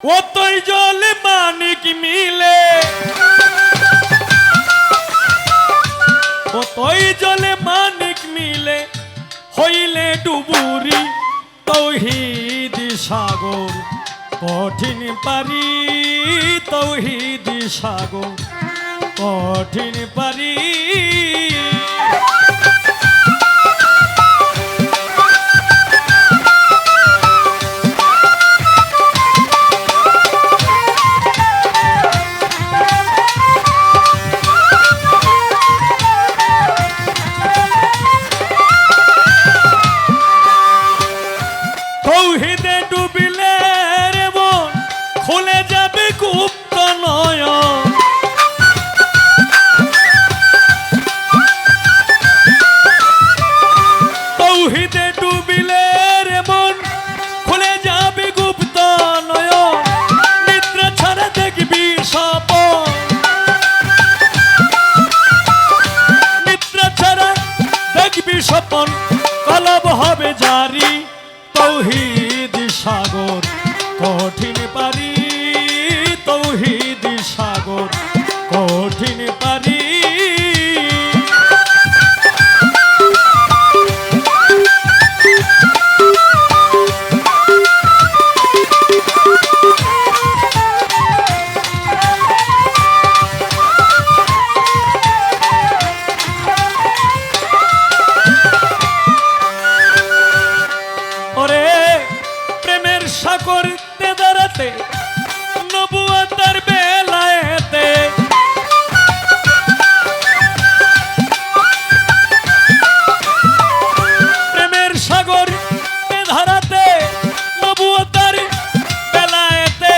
ওতই জলে মানিক মিলে, ওতই জলে মানিক মিলে, হইলে ডুবুরি তৌহিদ সাগর কঠিন পারি, তৌহিদ সাগর কঠিন পারি। তৌহিদে ডুবিলে রে মন খুলে যাবে গুপ্ত নয়ন, তৌহিদে ডুবিলে রে মন খুলে যাবে গুপ্ত নয়ন, নিদ্রা ছাড়া দেখবি স্বপন, নিদ্রা ছাড়া দেখবি স্বপন, কলব হবে জারি তৌহিদ সাগর কঠিন পারি, তৌহিদ সাগর কঠিন পারি। সাগরতে দাঁড়াতে নবুয়তের বেলায়েতে, প্রেমের সাগরতে ধারাতে নবুয়তের বেলায়েতে,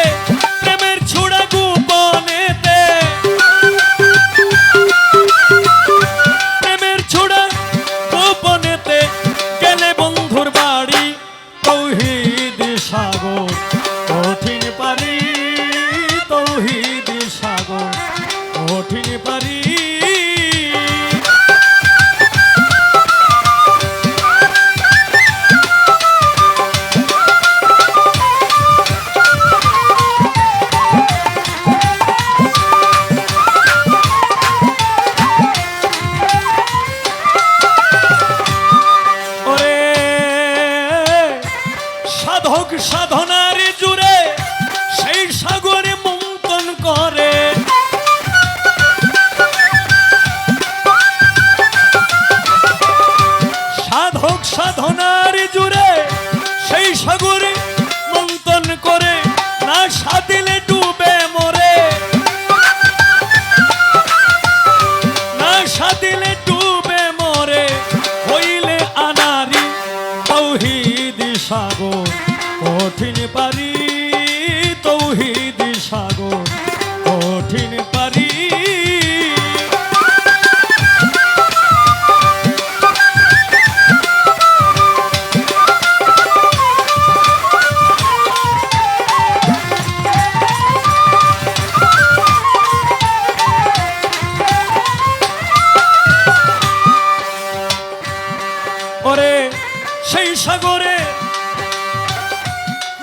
প্রেমের ছুড়া গোপনেতে, প্রেমের ছুড়া গোপনেতে গেলে বন্ধুর বাড়ি তৌহিদ সাগর কঠিন পারি, তৌহিদ সাগর কঠিন পারি। সাধক সাধনার জুড়ে সেই সাগরে মন্থন করে, সাধক সাধনার জুড়ে সেই সাগরে মন্থন করে, না সাদিলে ডুবে মরে, না সাদিলে ডুবে মরে, হইলে আনারি তৌহিদ সাগর কঠিন পারি, তৌহিদ সাগর কঠিন পারি। ওরে সেই সাগরে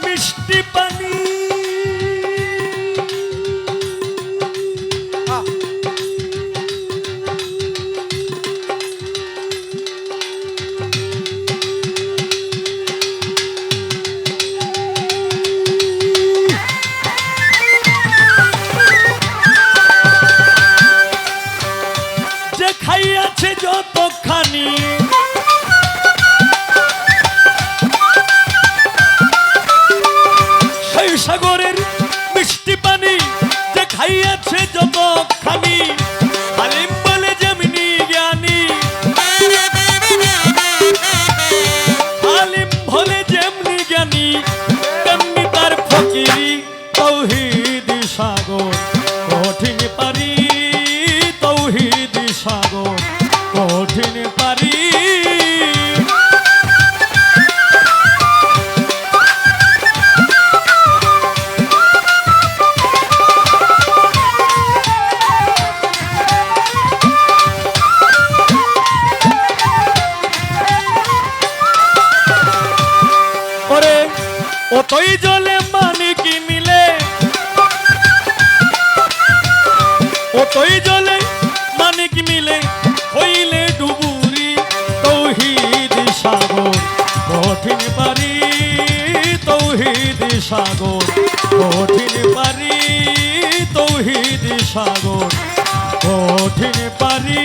মিষ্টি পানি, যে খাইয়াছে যতখানি, সেই সাগরের মিষ্টি পানি যে খাইয়াছে যতখানি, আলিম বলে যেমনি জ্ঞানী, আলিম বলে যেমনি জ্ঞানী, তেমনি তার ফকিরি তৌহিদ সাগর কঠিন পারি, তৌহিদ সাগর কঠিন পারি। ওতই জলে মানিক মিলে, হইলে ডুবুরি তৌহিদ সাগর কঠিন পারি তৌহিদ সাগর কঠিন পারি তৌহিদ সাগর কঠিন পারি